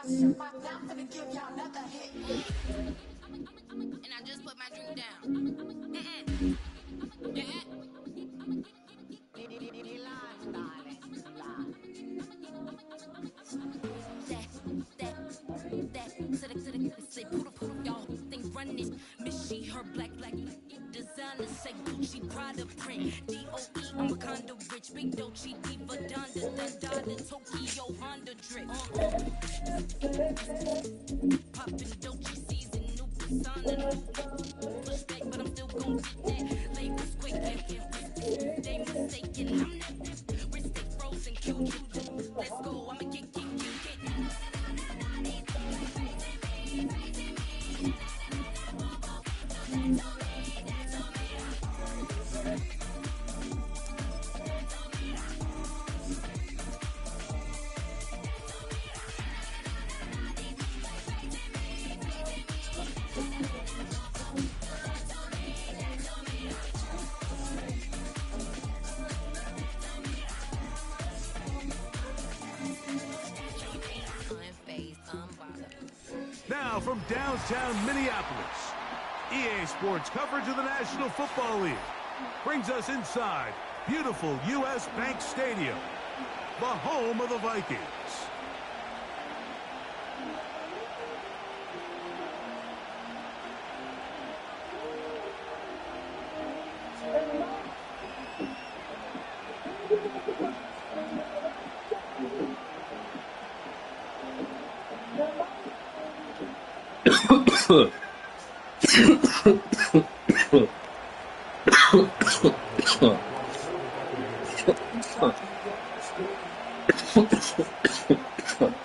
And I just put my drink down. Yeah. Say put y'all think run this. Miss she her black designer say Gucci Prada print. DOE I'm a condo rich big Dolce Diva Donda Tokyo Honda drip. Poppin' Dolce season new persona push back but I'm still gon' get that. Labels quick they mistaken. I'm that wrist stay frozen QQ. Let's go I'ma get. Now from downtown Minneapolis, EA Sports coverage of the National Football League brings us inside beautiful U.S. Bank Stadium, the home of the Vikings.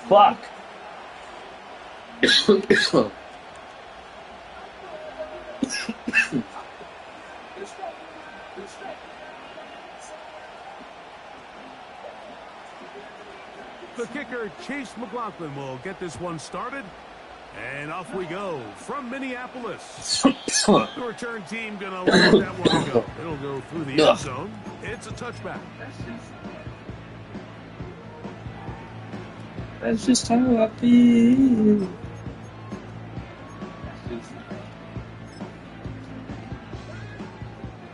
Fuck. The kicker, Chase McLaughlin, will get this one started. And off we go from Minneapolis. The return team gonna let that one go. It'll go through the end zone. It's a touchback. That's just how I feel.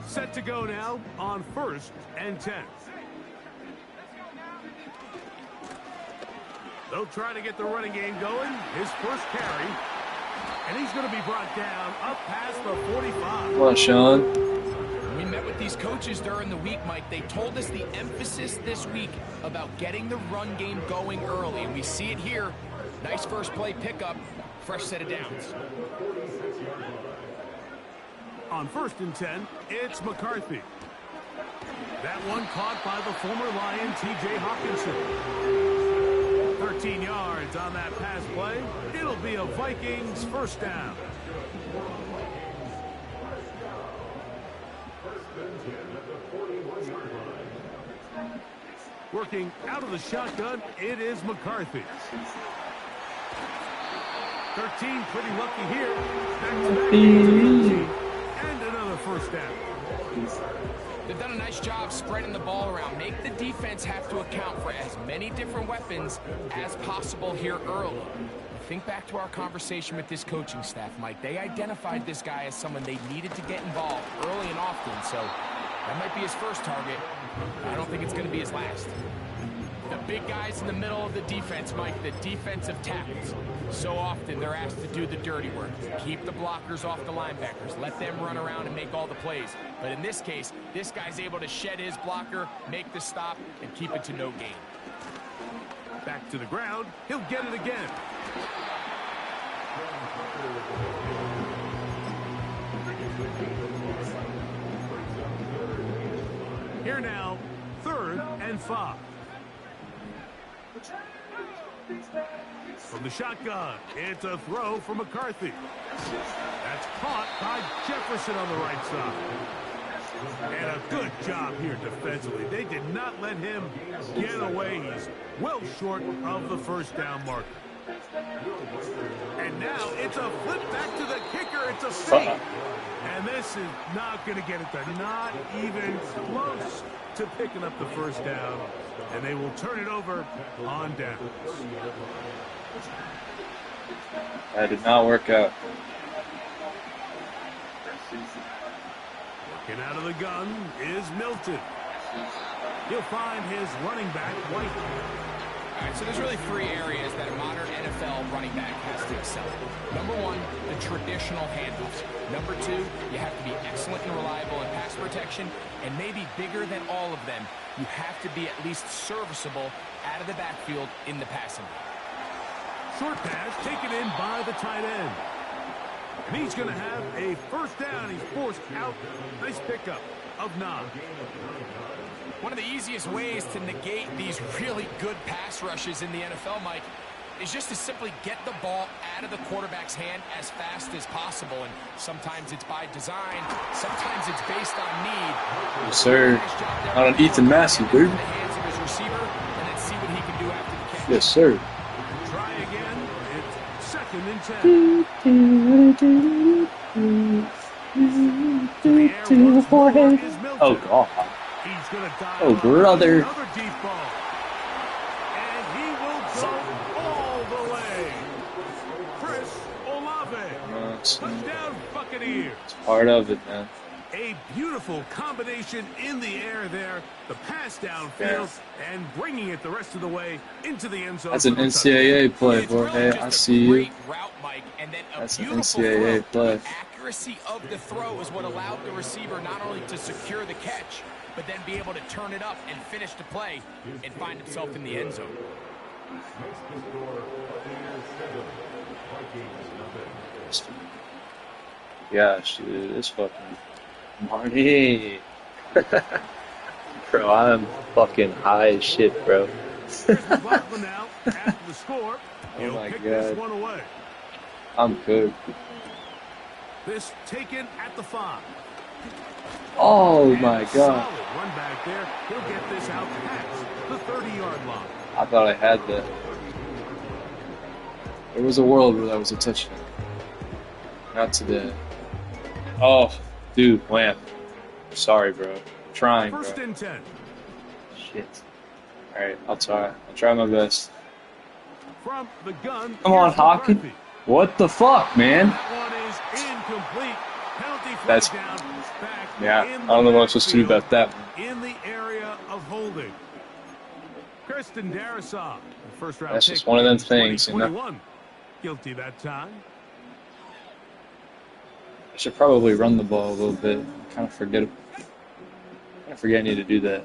Set to go now on 1st and 10. They'll try to get the running game going. His first carry. And he's going to be brought down up past the 45. Come on, Sean. We met with these coaches during the week, Mike. They told us the emphasis this week about getting the run game going early. And we see it here. Nice first play pickup. Fresh set of downs. On 1st and 10, it's McCarthy. That one caught by the former Lion, T.J. Hawkinson. 13 yards on that pass play. It'll be a Vikings first down. Working out of the shotgun, it is McCarthy. 13 pretty lucky here. Back-to-back and another first down. They've done a nice job spreading the ball around. Make the defense have to account for as many different weapons as possible here early. Think back to our conversation with this coaching staff, Mike. They identified this guy as someone they needed to get involved early and often, so that might be his first target. I don't think it's going to be his last. The big guys in the middle of the defense, Mike, the defensive tackles. So often they're asked to do the dirty work. Keep the blockers off the linebackers. Let them run around and make all the plays. But in this case, this guy's able to shed his blocker, make the stop, and keep it to no gain. Back to the ground. He'll get it again. Here now, 3rd and 5. From the shotgun, it's a throw for McCarthy. That's caught by Jefferson on the right side. And a good job here defensively. They did not let him get away. He's well short of the first down marker. And now it's a flip back to the kicker. It's a fake. And this is not going to get it done. Not even close to picking up the first down. And they will turn it over on downs. That did not work out. Working out of the gun is Milton. He'll find his running back, White. All right, so there's really three areas that a modern NFL running back has to excel in. Number one, the traditional handoffs. Number two, you have to be excellent and reliable in pass protection. And maybe bigger than all of them, you have to be at least serviceable out of the backfield in the passing game. Short pass taken in by the tight end. And he's going to have a first down. He's forced out. Nice pickup of 9. One of the easiest ways to negate these really good pass rushes in the NFL, Mike, is just to simply get the ball out of the quarterback's hand as fast as possible. And sometimes it's by design. Sometimes it's based on need. Yes, sir. Not an Ethan Massey, dude. In the hands of his receiver, and then see what he can do after the catch. Yes, sir. Try again. It's 2nd and 10. Oh, God. He's going to dive Oh, brother. another deep ball. And he will go all the way. Chris Olave. Touchdown Buccaneers. It's part of it, man. A beautiful combination in the air there. The pass downfield and bringing it the rest of the way into the end zone. That's an NCAA play, boy. Hey, I see you. That's an NCAA play. Accuracy of the throw is what allowed the receiver not only to secure the catch, but then be able to turn it up and finish the play and find himself in the end zone. Gosh, dude, this fucking Marty. Bro, I'm fucking high as shit, bro. Now, after the score, Oh my pick God. this one away. I'm good. This taken at the 5. Oh my God. Solid run back there. He'll get this out past the 30-yard line. I thought I had that. There was a world where that was a touchdown. Not today. Oh, dude, wham. Sorry, bro. I'm trying, bro. 1st and 10. Shit. Alright, I'll try. I'll try my best. From the gun. Come on, here's Hawkins. McCarthy. What the fuck, man? That one is incomplete. Penalty flag That's- down. Back Yeah, in I don't know what I'm supposed to do the about that one. in the area of holding. Kristen Darrisaw, first round That's pick, just one of them things, you know? 2021. Guilty that time. I should probably run the ball a little bit. I kind of forget I need to do that.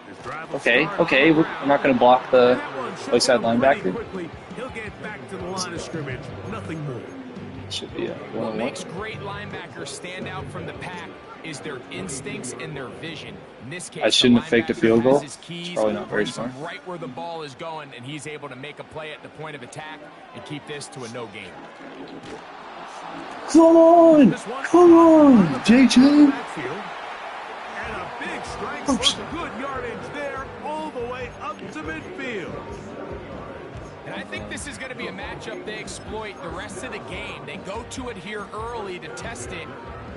His drive will Okay, start okay, on we're the ground. not going to block the And that one should play side go pretty linebacker. quickly. He'll get back to the line of scrimmage. Nothing more. Should be a What 1-on-1. makes great linebackers stand out from the pack is their instincts and their vision. In this case, I shouldn't have faked a the linebacker field goal. has his keys, It's probably not very brings him smart. right where the ball is going, and he's able to make a play at the point of attack and keep this to a no gain. Come on! This one Come on, JJ! Backfield. And a big strike for good yardage there all the way up to midfield. And I think this is going to be a matchup they exploit the rest of the game. They go to it here early to test it.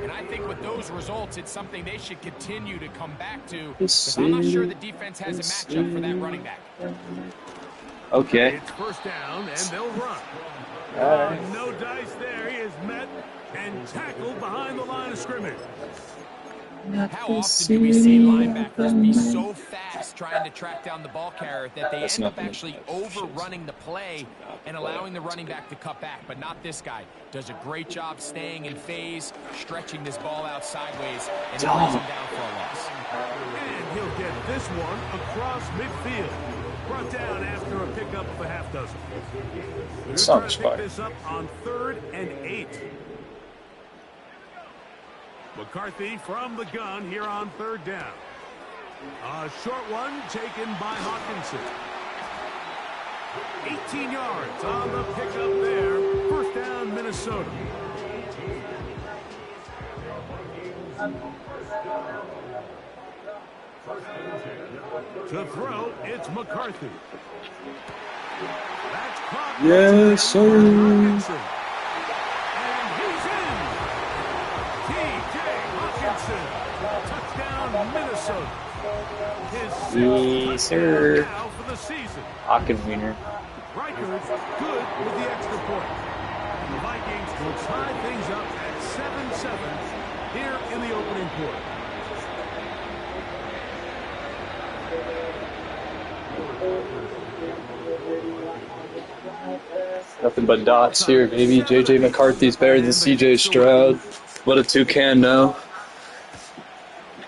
And I think with those results, it's something they should continue to come back to. Because I'm not sure the defense has a matchup for that running back. Okay. It's first down, and they'll run. Alright. No dice there. He is met and tackled behind the line of scrimmage. How often do we see linebackers be so fast trying to track down the ball carrier that they That's end up nothing. actually overrunning the play and allowing the running back to cut back? But not this guy. Does a great job staying in phase, stretching this ball out sideways, and brings him down for a loss. And he'll get this one across midfield. Brought down after a pickup of a half dozen. They're It's trying not to pick expired. this up on 3rd and 8. McCarthy from the gun here on 3rd down. A short one taken by Hawkinson. 18 yards on the pickup there. First down, Minnesota. To throw, it's McCarthy. That's caught. Yes, sir. Hawkinson. And he's in. T.J. Hawkinson. Touchdown, Minnesota. His Yes, sir. now for the season. Hockenwiener. Reichert good with the extra point. The Vikings will tie things up at 7-7 here in the opening quarter. Nothing but dots here, baby. J.J. McCarthy's better than C.J. Stroud. What a toucan, no?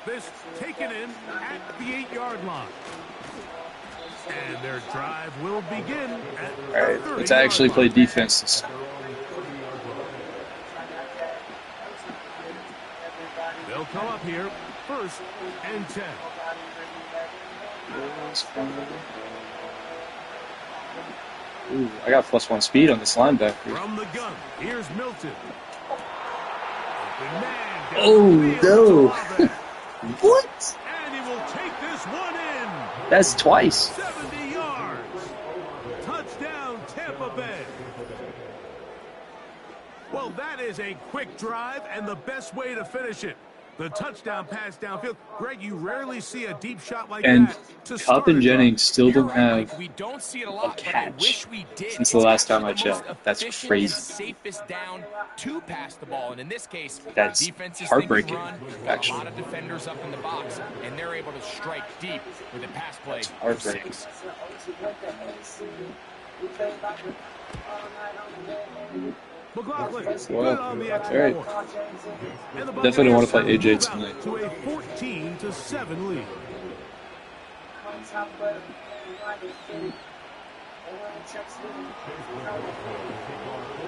This taken in at the 8-yard line. And their drive will begin at All right, let's actually play defense this time. They'll come up here, 1st and 10. Ooh, I got +1 speed on this linebacker. From the gun, here's Milton. Oh, no. What? And he will take this one in. That's twice. 70 yards. Touchdown, Tampa Bay. Well, that is a quick drive and the best way to finish it. The touchdown pass downfield. Greg, you rarely see a deep shot like And that. Cup and Jennings still don't have we don't see it a a lot, but I catch wish we did. since the It's last time I actually the most checked. That's efficient crazy. and safest down to pass the ball, and in this case, That's defense is heartbreaking, run, actually. a lot of defenders up in the box, and they're able to strike deep with a pass play. It's heartbreaking. 6. McLaughlin, good Well, on the all extra right. point. And the Definitely want to play Buccaneers AJ move out tonight. to a 14-7 lead.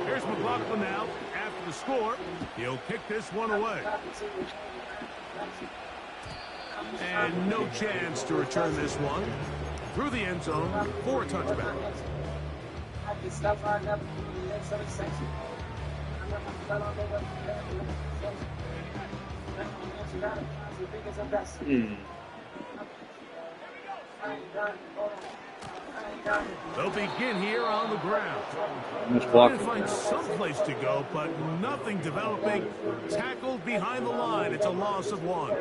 Here's McLaughlin now. After the score, he'll kick this one away. And no chance to return this one. Through the end zone for a touchback. They'll begin here on the ground. Much Trying blocking. to find some place to go, but nothing developing. Tackled behind the line. It's a loss of 1.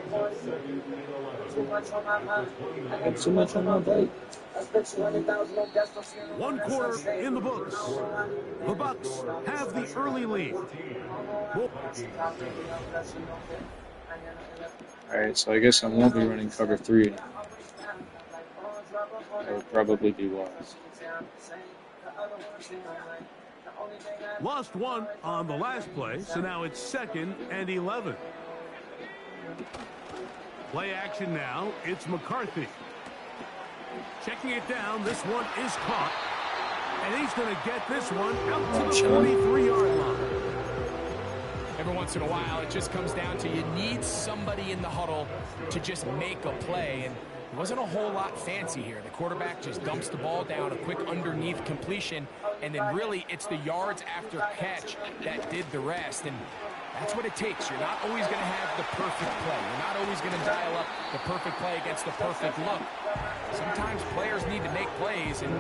So much on my bike. 1 quarter in the books. The Bucs have the early lead. All right, so I guess I won't be running cover 3. That would probably be wise. Lost 1 on the last play, so now it's 2nd and 11. Play action now. It's McCarthy. Checking it down. This one is caught. And he's going to get this one out to the 43-yard line. Every once in a while, it just comes down to you need somebody in the huddle to just make a play. And it wasn't a whole lot fancy here. The quarterback just dumps the ball down, a quick underneath completion, and then really it's the yards after catch that did the rest. And that's what it takes. You're not always going to have the perfect play. You're not always going to dial up the perfect play against the perfect look. Sometimes players need to make plays, and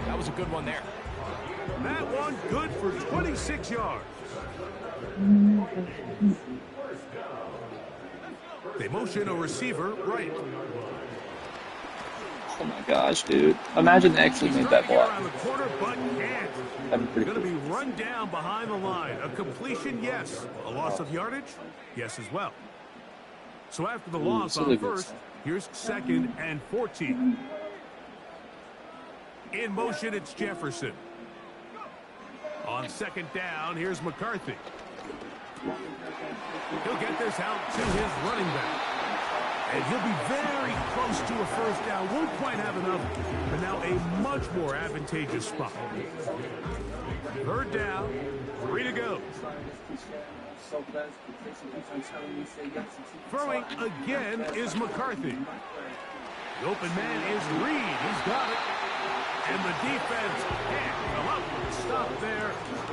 that was a good one there. That one good for 26 yards. They motion a receiver right. Oh my gosh, dude. Imagine they actually made that block. Around the corner, but can't. That'd be pretty Going to cool. be run down behind the line. A completion, yes. A loss of yardage, yes as well. So after the loss so on they're good. 1st, here's 2nd and 14. In motion, it's Jefferson. On 2nd down, here's McCarthy. He'll get this out to his running back. And he'll be very close to a 1st down. Won't quite have enough, but now a much more advantageous spot. 3rd down, 3 to go. Throwing again is McCarthy. The open man is Reed. He's got it. And the defense can't come up. Stop there.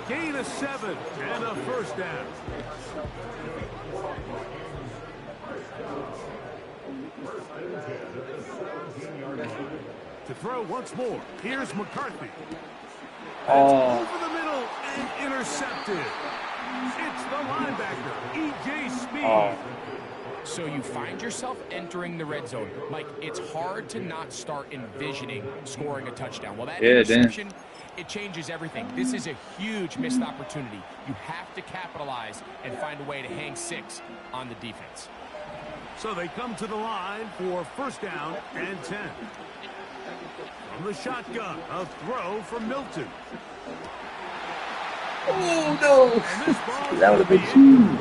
Gain of 7 and a 1st down. To throw once more. Here's McCarthy. Oh, Over the middle and intercepted. It's the linebacker, E.J. Speed. oh. So you find yourself entering the red zone. Mike, it's hard to not start envisioning scoring a touchdown. Well, that interception, it changes everything. This is a huge missed opportunity. You have to capitalize and find a way to hang 6 on the defense. So they come to the line for first down and 10. From the shotgun, a throw from Milton. Oh, no. That would have been huge.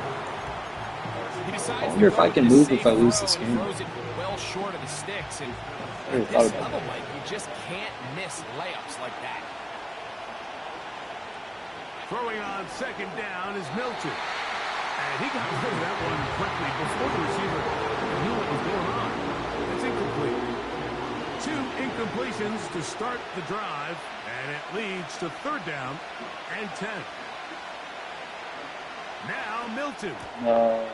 I wonder if I can move if I lose this game. Throws it well short of the sticks, and at this level, Mike, you just can't miss layups like that. Throwing on second down is Milton. And he got rid of that one quickly before the receiver knew what was going on. It's incomplete. 2 incompletions to start the drive, and it leads to third down and 10. Now Milton. No.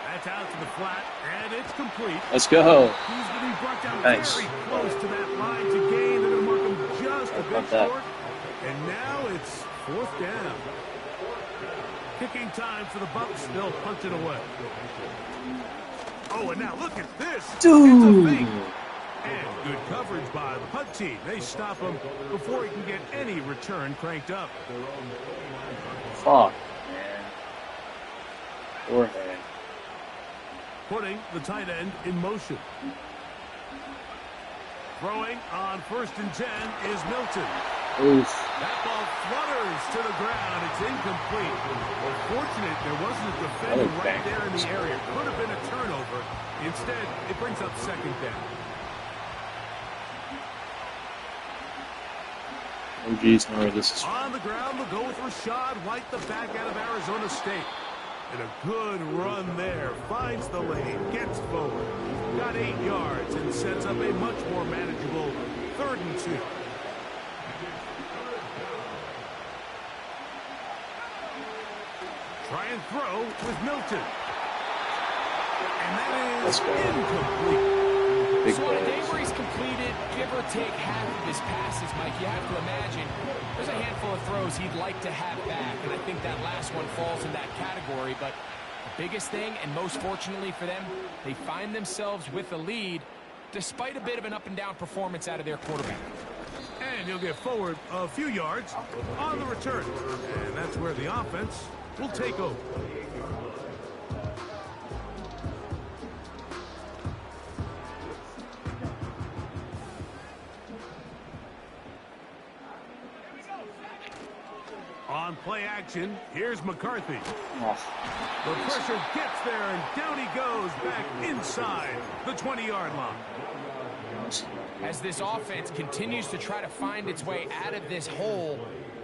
That's out to the flat, and it's complete. Let's go. He's going to be brought down Nice. very close to that line to gain. They're going to mark him just a bit short. And now it's fourth down. Kicking time for the Bucs. They'll punt it away. Oh, and now look at this. Dude. It's a fake. And good coverage by the punt team. They stop him before he can get any return cranked up. Fuck, man. Poor head. Putting the tight end in motion. Throwing on first and 10 is Milton. Oof. That ball flutters to the ground. It's incomplete. Fortunate there wasn't a defender right there in the area. Could have been a turnover. Instead, it brings up second down. Oh, geez, no, this is... On the ground, they'll go with Rashad White, the back out of Arizona State. And a good run there. Finds the lane, gets forward. Got 8 yards and sets up a much more manageable 3rd and 2. Try and throw with Milton. And that is incomplete. So on a day where he's completed, give or take half of his passes, Mike, you have to imagine there's a handful of throws he'd like to have back, and I think that last one falls in that category. But the biggest thing, and most fortunately for them, they find themselves with a lead despite a bit of an up-and-down performance out of their quarterback. And he'll get forward a few yards on the return. And that's where the offense will take over. On play action, here's McCarthy. The pressure gets there, and down he goes back inside the 20-yard line. As this offense continues to try to find its way out of this hole,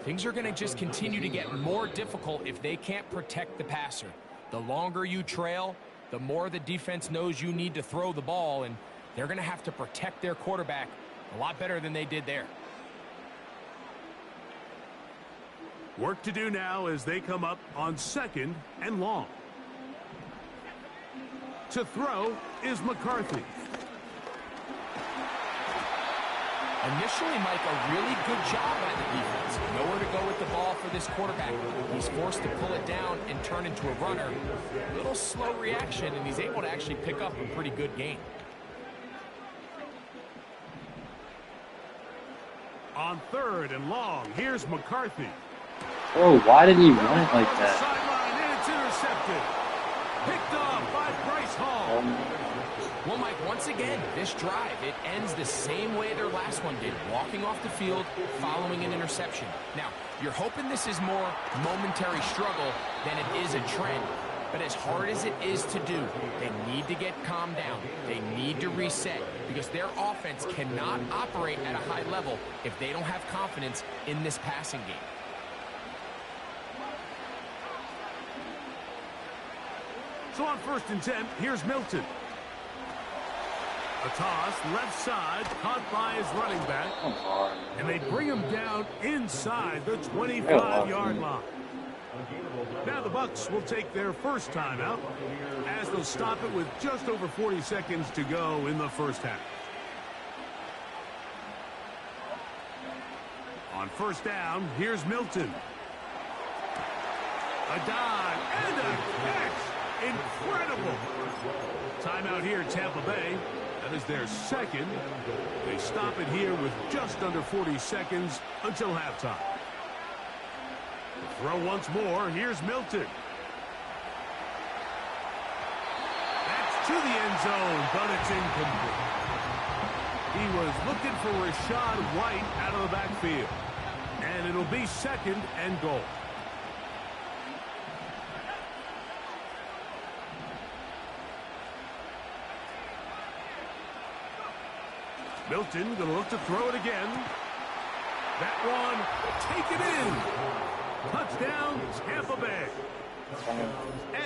things are going to just continue to get more difficult if they can't protect the passer. The longer you trail, the more the defense knows you need to throw the ball, and they're going to have to protect their quarterback a lot better than they did there. Work to do now as they come up on 2nd and long. To throw is McCarthy. Initially, Mike, a really good job by the defense. Nowhere to go with the ball for this quarterback. He's forced to pull it down and turn into a runner. A little slow reaction, and he's able to actually pick up a pretty good gain. On 3rd and long, here's McCarthy. Oh, why did he run it like that? Sideline, and it's intercepted. Picked off by Bryce Hall. Well, Mike, once again, this drive, it ends the same way their last one did, walking off the field, following an interception. Now, you're hoping this is more momentary struggle than it is a trend. But as hard as it is to do, they need to get calmed down. They need to reset because their offense cannot operate at a high level if they don't have confidence in this passing game. So on 1st and 10, here's Milton. A toss, left side, caught by his running back. And they bring him down inside the 25-yard line. Now the Bucs will take their first timeout as they'll stop it with just over 40 seconds to go in the first half. On 1st down, here's Milton. A dive and a catch. Incredible. Timeout here, Tampa Bay. That is their second. They stop it here with just under 40 seconds until halftime. Throw once more. Here's Milton. That's to the end zone, but it's incomplete. He was looking for Rashad White out of the backfield. And it'll be second and goal. Milton going to look to throw it again. That one, take it in. Touchdown, Tampa Bay.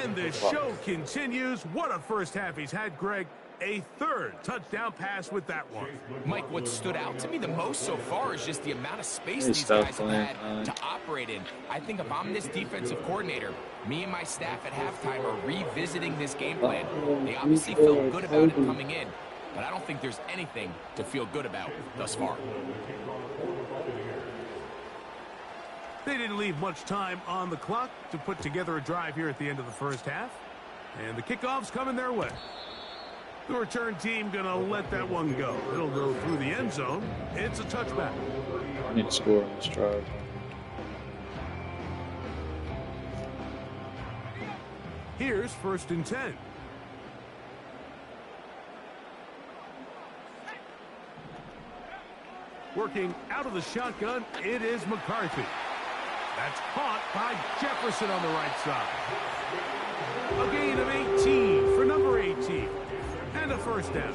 And the show continues. What a first half he's had, Greg. A third touchdown pass with that one. Mike, what stood out to me the most so far is just the amount of space these guys have had to operate in. I think if I'm this defensive coordinator, me and my staff at halftime are revisiting this game plan. They obviously felt good about it coming in, but I don't think there's anything to feel good about thus far. They didn't leave much time on the clock to put together a drive here at the end of the first half. And the kickoff's coming their way. The return team going to let that one go. It'll go through the end zone. It's a touchback. I need to score on this drive. Here's 1st and 10. Working out of the shotgun, it is McCarthy. That's caught by Jefferson on the right side. A gain of 18 for number 18. And a first down.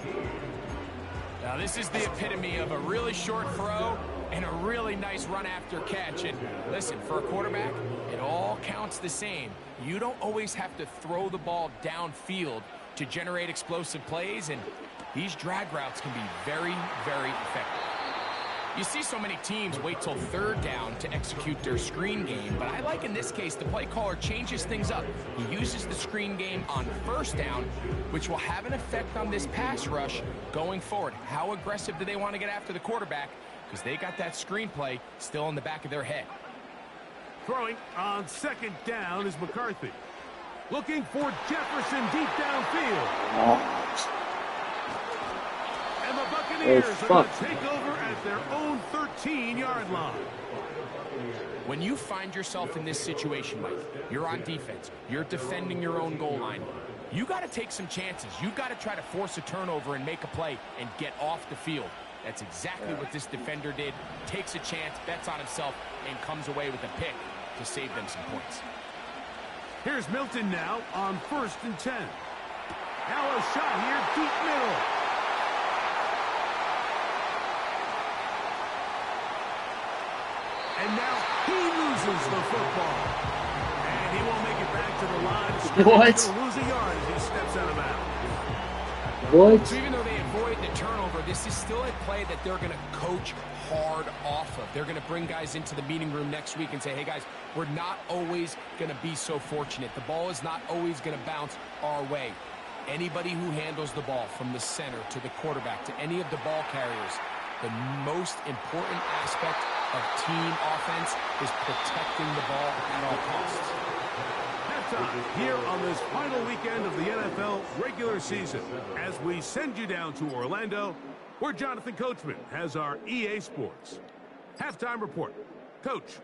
Now this is the epitome of a really short throw and a really nice run after catch. And listen, for a quarterback, it all counts the same. You don't always have to throw the ball downfield to generate explosive plays, and these drag routes can be very, very effective. You see so many teams wait till 3rd down to execute their screen game, but I like in this case the play caller changes things up. He uses the screen game on 1st down, which will have an effect on this pass rush going forward. How aggressive do they want to get after the quarterback? Because they got that screen play still in the back of their head. Throwing on 2nd down is McCarthy. Looking for Jefferson deep downfield. And the Buccaneers are going to take over at their own 13-yard line. When you find yourself in this situation, Mike, you're on defense, you're defending your own goal line, you got to take some chances. You got to try to force a turnover and make a play and get off the field. That's exactly what this defender did. Takes a chance, bets on himself, and comes away with a pick to save them some points. Here's Milton now on 1st and 10. Now a shot here, deep middle. And now he loses the football. And he won't make it back to the line. What? He'll lose a yard as he steps out of bounds. What? So even though they avoid the turnover, this is still a play that they're going to coach hard off of. They're going to bring guys into the meeting room next week and say, hey, guys, we're not always going to be so fortunate. The ball is not always going to bounce our way. Anybody who handles the ball from the center to the quarterback to any of the ball carriers, the most important aspect of team offense is protecting the ball at all costs. Halftime here on this final weekend of the NFL regular season as we send you down to Orlando, where Jonathan Coachman has our EA Sports halftime report. Coach,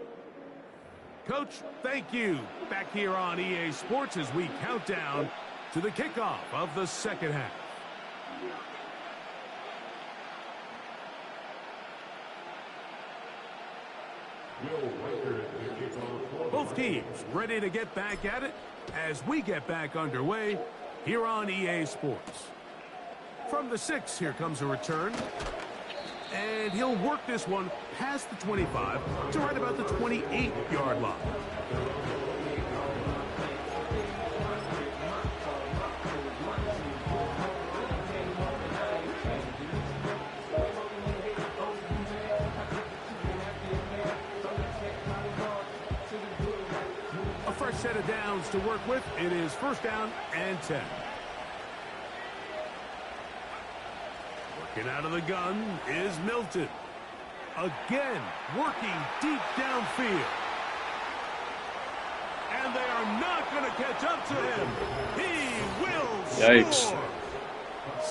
thank you. Back here on EA Sports as we count down to the kickoff of the second half. Both teams ready to get back at it as we get back underway here on EA Sports. From the 6, here comes a return. And he'll work this one past the 25 to right about the 28-yard line. Set of downs to work with. It is 1st down and 10. Working out of the gun is Milton. Again, working deep downfield. And they are not going to catch up to him. He will score.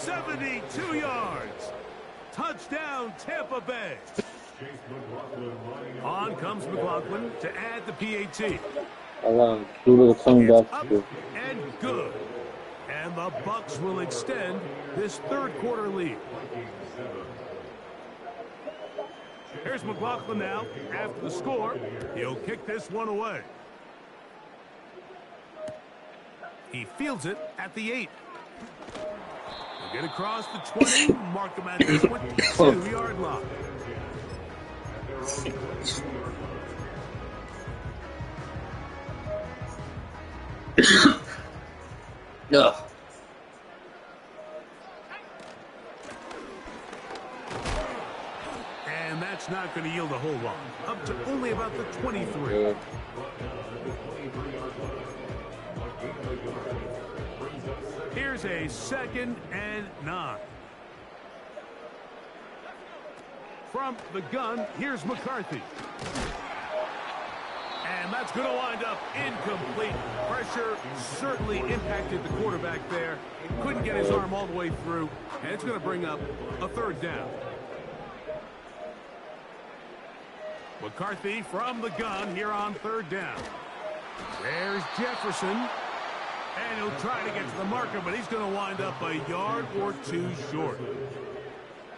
72 yards. Touchdown, Tampa Bay. On comes McLaughlin to add the PAT. I love Doolittle coming It's back up to and good. And the Bucs will extend this third quarter lead. Here's McLaughlin now. After the score, he'll kick this one away. He fields it at the 8. He'll get across the 20, mark him at the 22-yard line. no. And that's not going to yield a whole lot. Up to only about the 23. Good. Here's a 2nd and 9. From the gun, here's McCarthy. And that's going to wind up incomplete. Pressure certainly impacted the quarterback there. Couldn't get his arm all the way through. And it's going to bring up a 3rd down. McCarthy from the gun here on 3rd down. There's Jefferson. And he'll try to get to the marker, but he's going to wind up a yard or 2 short.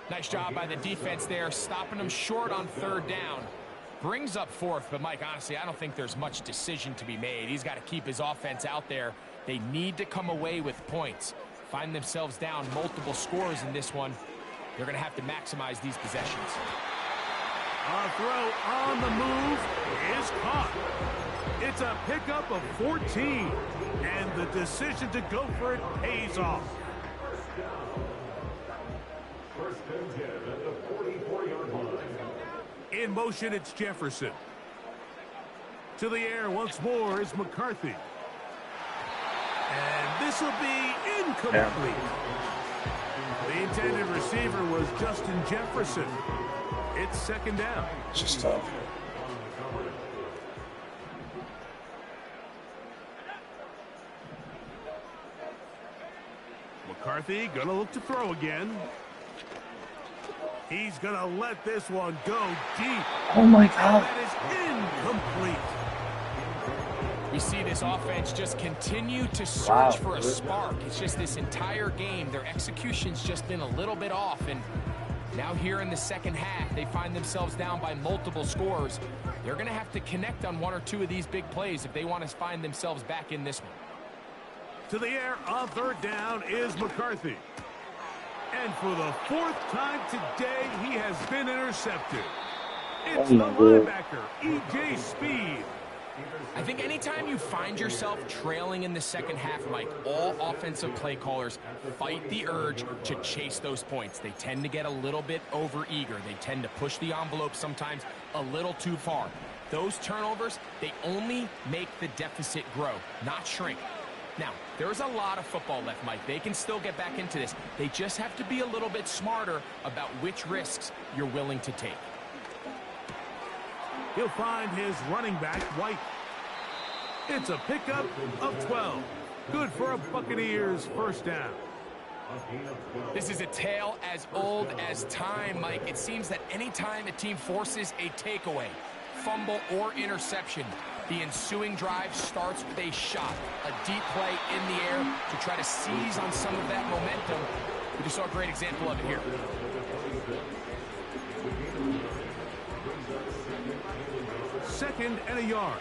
Nice job by the defense there, stopping them short on 3rd down. Brings up 4th, but Mike, honestly, I don't think there's much decision to be made. He's got to keep his offense out there. They need to come away with points. Find themselves down multiple scores in this one. They're going to have to maximize these possessions. A throw on the move is caught. It's a pickup of 14, and the decision to go for it pays off. In motion, it's Jefferson. To the air once more is McCarthy. And this will be incomplete. The intended receiver was Justin Jefferson. It's 2nd down. It's just tough. McCarthy gonna look to throw again. He's gonna let this one go deep. Oh my God. That is incomplete. We see this offense just continue to search for a spark. It's just this entire game, their execution's just been a little bit off, and now here in the 2nd half, they find themselves down by multiple scores. They're going to have to connect on 1 or 2 of these big plays if they want to find themselves back in this one. To the air on 3rd down is McCarthy. And for the 4th time today, he has been intercepted. It's the linebacker, E.J. Speed. I think anytime you find yourself trailing in the 2nd half, Mike, all offensive play callers fight the urge to chase those points. They tend to get a little bit overeager. They tend to push the envelope sometimes a little too far. Those turnovers, they only make the deficit grow, not shrink. Now, there's a lot of football left, Mike. They can still get back into this. They just have to be a little bit smarter about which risks you're willing to take. He'll find his running back, White. It's a pickup of 12. Good for a Buccaneers 1st down. This is a tale as old as time, Mike. It seems that anytime a team forces a takeaway, fumble, or interception, the ensuing drive starts with a shot, a deep play in the air to try to seize on some of that momentum. We just saw a great example of it here. Second and a yard.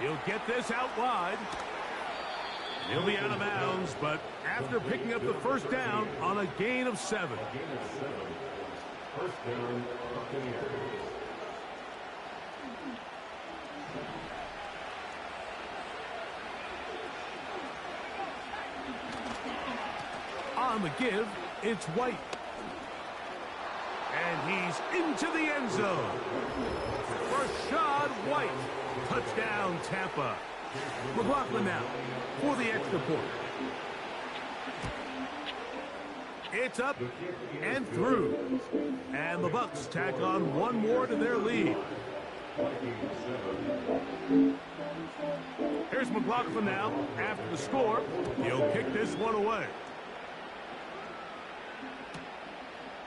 He'll get this out wide. He'll be out of bounds, but after picking up the 1st down on a gain of 7. On the give, it's White. And he's into the end zone. Rashad White. Touchdown, Tampa. McLaughlin now for the extra point. It's up and through. And the Bucs tack on 1 more to their lead. McLaughlin now, after the score, he'll kick this one away.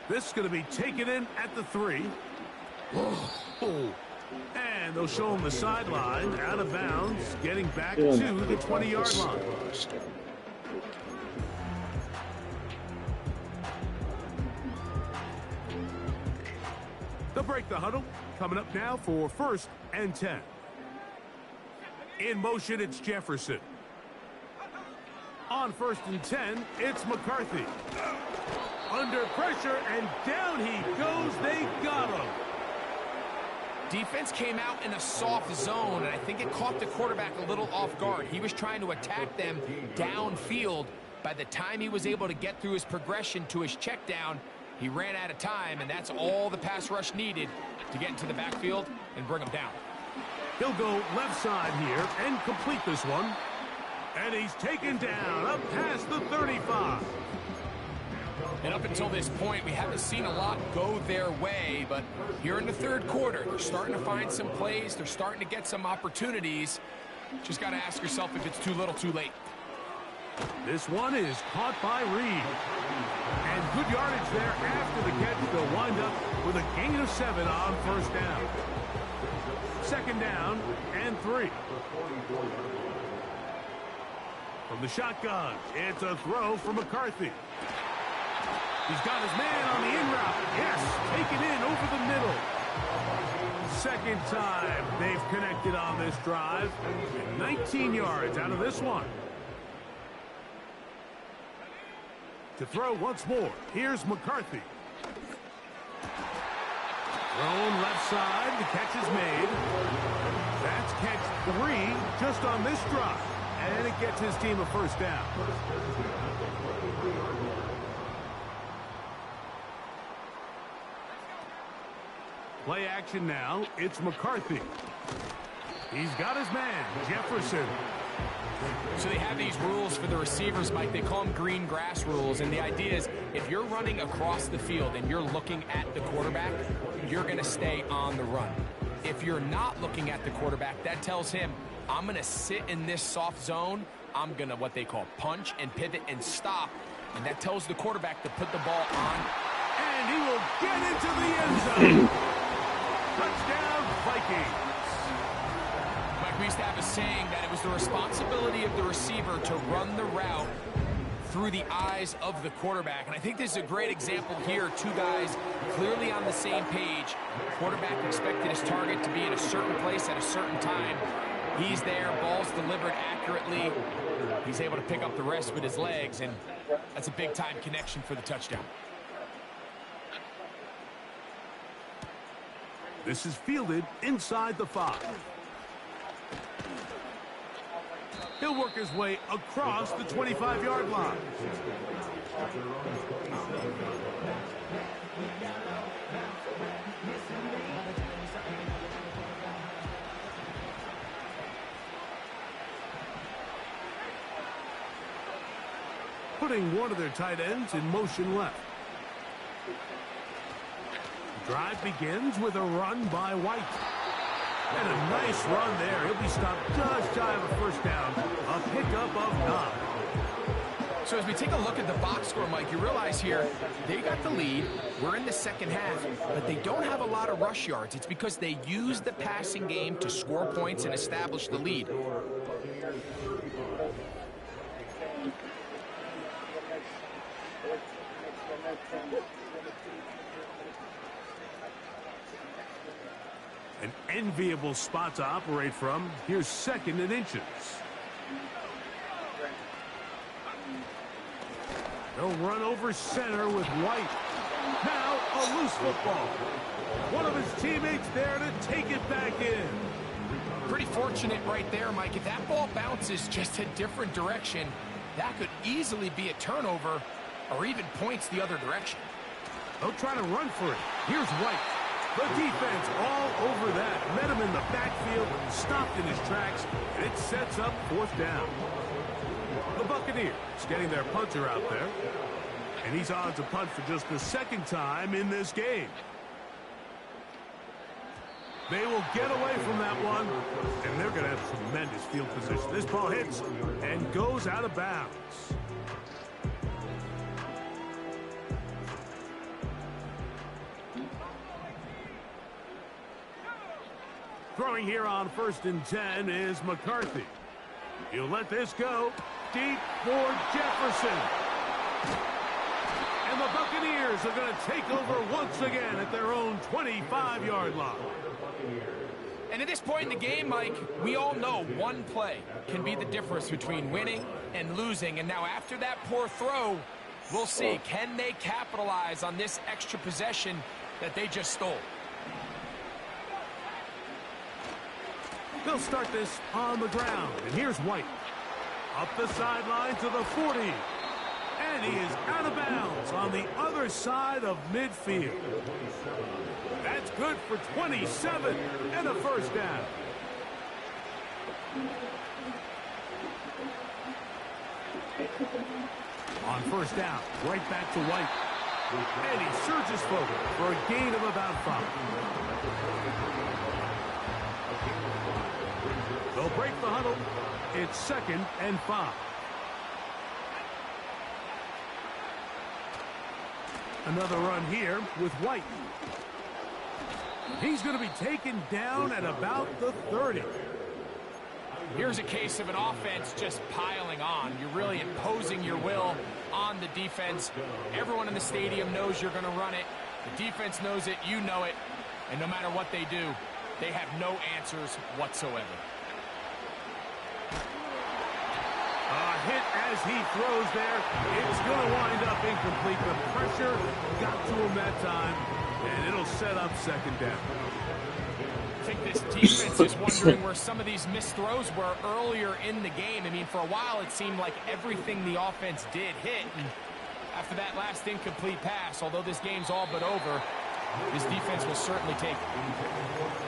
This is going to be taken in at the 3. Oh. And they'll show him the sideline, out of bounds, getting back to the 20-yard line. They'll break the huddle. Coming up now for 1st and 10. In motion, it's Jefferson. On 1st and 10, it's McCarthy. Under pressure, and down he goes. They got him. Defense came out in a soft zone, and I think it caught the quarterback a little off guard. He was trying to attack them downfield. By the time he was able to get through his progression to his check down, he ran out of time, and that's all the pass rush needed to get into the backfield and bring him down. He'll go left side here and complete this one. And he's taken down up past the 35. And up until this point, we haven't seen a lot go their way, but here in the 3rd quarter, they're starting to find some plays. They're starting to get some opportunities. Just got to ask yourself if it's too little, too late. This one is caught by Reed. And good yardage there after the catch. They'll wind up with a gain of 7 on 1st down. 2nd down and 3. From the shotgun, it's a throw for McCarthy. He's got his man on the in route. Yes, taken in over the middle. 2nd time they've connected on this drive. 19 yards out of this one. To throw once more, here's McCarthy. Thrown left side, the catch is made. That's catch 3 just on this drive. And it gets his team a 1st down. Play action now, it's McCarthy. He's got his man, Jefferson. So they have these rules for the receivers, Mike. They call them green grass rules. And the idea is if you're running across the field and you're looking at the quarterback, you're going to stay on the run. If you're not looking at the quarterback, that tells him, I'm going to sit in this soft zone. I'm going to what they call punch and pivot and stop. And that tells the quarterback to put the ball on. And he will get into the end zone. Touchdown, Vikings. Mike, we used to have a saying that it was the responsibility of the receiver to run the route through the eyes of the quarterback. And I think this is a great example here. Two guys clearly on the same page. Quarterback expected his target to be in a certain place at a certain time. He's there, ball's delivered accurately. He's able to pick up the rest with his legs, and that's a big-time connection for the touchdown. This is fielded inside the 5. He'll work his way across the 25-yard line. Putting one of their tight ends in motion left. The drive begins with a run by White. And a nice run there. He'll be stopped just shy of a 1st down. A pickup of 9. So as we take a look at the box score, Mike, you realize here they got the lead. We're in the second half, but they don't have a lot of rush yards. It's because they use the passing game to score points and establish the lead. An enviable spot to operate from. Here's 2nd and inches. They'll run over center with White. Now a loose football. One of his teammates there to take it back in. Pretty fortunate right there, Mike. If that ball bounces just a different direction, that could easily be a turnover or even points the other direction. They'll try to run for it. Here's White. The defense all over that. Met him in the backfield, stopped in his tracks, and it sets up 4th down. The Buccaneers getting their punter out there. And he's on to punt for just the 2nd time in this game. They will get away from that one, and they're going to have tremendous field position. This ball hits and goes out of bounds. Throwing here on 1st and 10 is McCarthy. He'll let this go deep for Jefferson. And the Buccaneers are going to take over once again at their own 25-yard line. And at this point in the game, Mike, we all know one play can be the difference between winning and losing. And now after that poor throw, we'll see, can they capitalize on this extra possession that they just stole? They'll start this on the ground. And here's White. Up the sideline to the 40. And he is out of bounds on the other side of midfield. That's good for 27 and a first down. On 1st down, right back to White. And he surges forward for a gain of about 5. They'll break the huddle. It's 2nd and 5. Another run here with White. He's going to be taken down at about the 30. Here's a case of an offense just piling on. You're really imposing your will on the defense. Everyone in the stadium knows you're going to run it. The defense knows it. You know it. And no matter what they do, they have no answers whatsoever. Hit as he throws there. It's going to wind up incomplete. The pressure got to him that time, and it'll set up 2nd down. I think this defense is wondering where some of these missed throws were earlier in the game. I mean, for a while it seemed like everything the offense did hit. And after that last incomplete pass, although this game's all but over, this defense will certainly take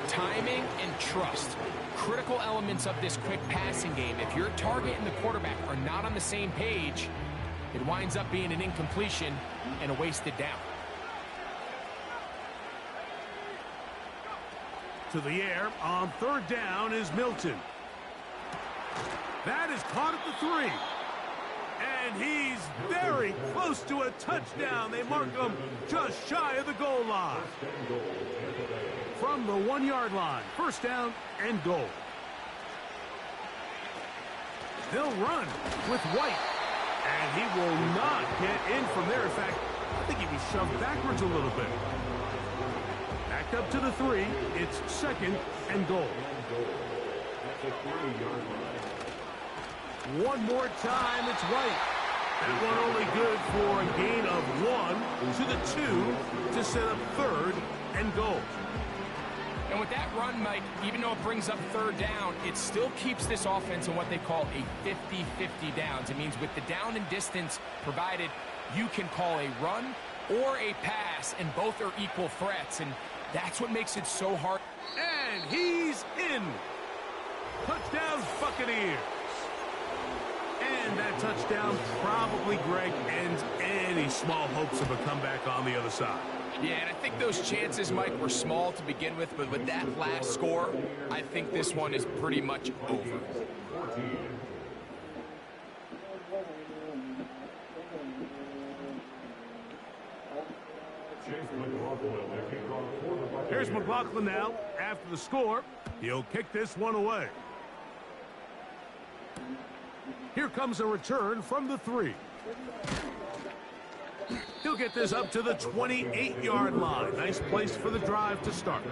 timing and trust. Critical elements of this quick passing game. If your target and the quarterback are not on the same page, it winds up being an incompletion and a wasted down. To the air on 3rd down is Milton. That is caught at the 3. And he's very close to a touchdown. They mark him just shy of the goal line. From the 1-yard line, 1st down and goal. They'll run with White. And he will not get in from there. In fact, I think he was shoved backwards a little bit. Back up to the 3. It's 2nd and goal. One more time, it's White. That one only good for a gain of 1 to the 2 to set up 3rd and goal. And with that run, Mike, even though it brings up 3rd down, it still keeps this offense in what they call a 50-50 downs. It means with the down and distance provided, you can call a run or a pass, and both are equal threats, and that's what makes it so hard. And he's in. Touchdown, Buccaneers. And that touchdown probably, Greg, ends any small hopes of a comeback on the other side. Yeah, and I think those chances, Mike, were small to begin with, but with that last score, I think this one is pretty much over. Here's McLaughlin now. After the score, he'll kick this one away. Here comes a return from the 3. He'll get this up to the 28-yard line. Nice place for the drive to start.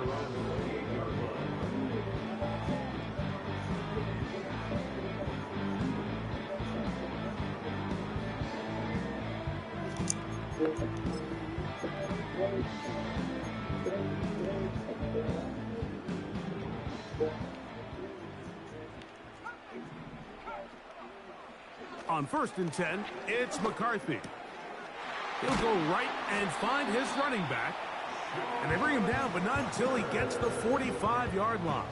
On 1st and 10, it's McCarthy. He'll go right and find his running back. And they bring him down, but not until he gets the 45-yard line.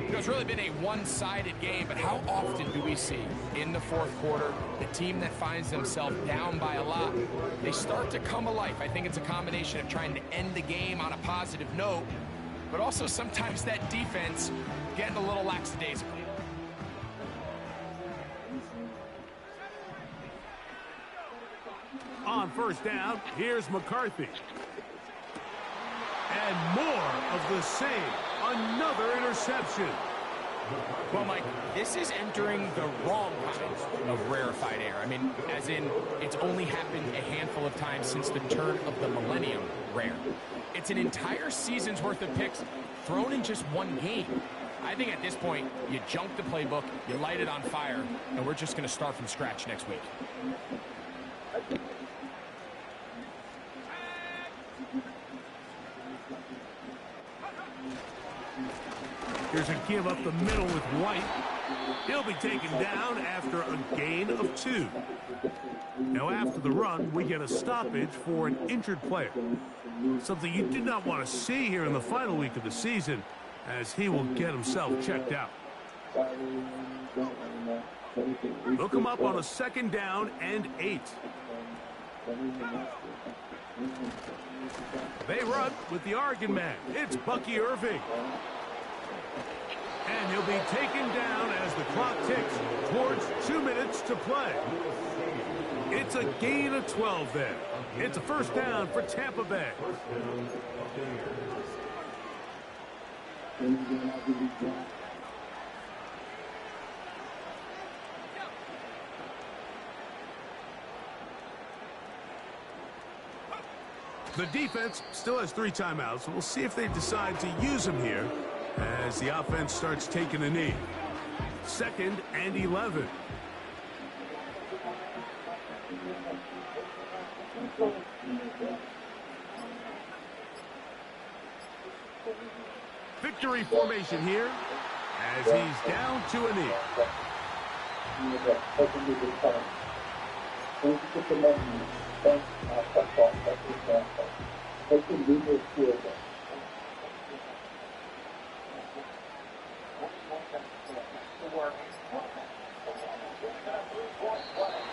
You know, it's really been a one-sided game, but how often do we see in the 4th quarter the team that finds themselves down by a lot, they start to come alive? I think it's a combination of trying to end the game on a positive note, but also sometimes that defense getting a little lackadaisical. On first down, here's McCarthy. And more of the same. Another interception. Well, Mike, this is entering the wrong kind of rarefied air. I mean, as in, it's only happened a handful of times since the turn of the millennium rare. It's an entire season's worth of picks thrown in just one game. I think at this point, you junk the playbook, you light it on fire, and we're just going to start from scratch next week. Here's a give up the middle with White. He'll be taken down after a gain of 2. Now after the run, we get a stoppage for an injured player. Something you do not want to see here in the final week of the season, as he will get himself checked out. They'll come up on a 2nd down and 8. They run with the Oregon man. It's Bucky Irving. And he'll be taken down as the clock ticks towards 2 minutes to play. It's a gain of 12 there. It's a first down for Tampa Bay. The defense still has 3 timeouts. We'll see if they decide to use them here as the offense starts taking a knee. 2nd and 11. Victory formation here as he's down to a knee.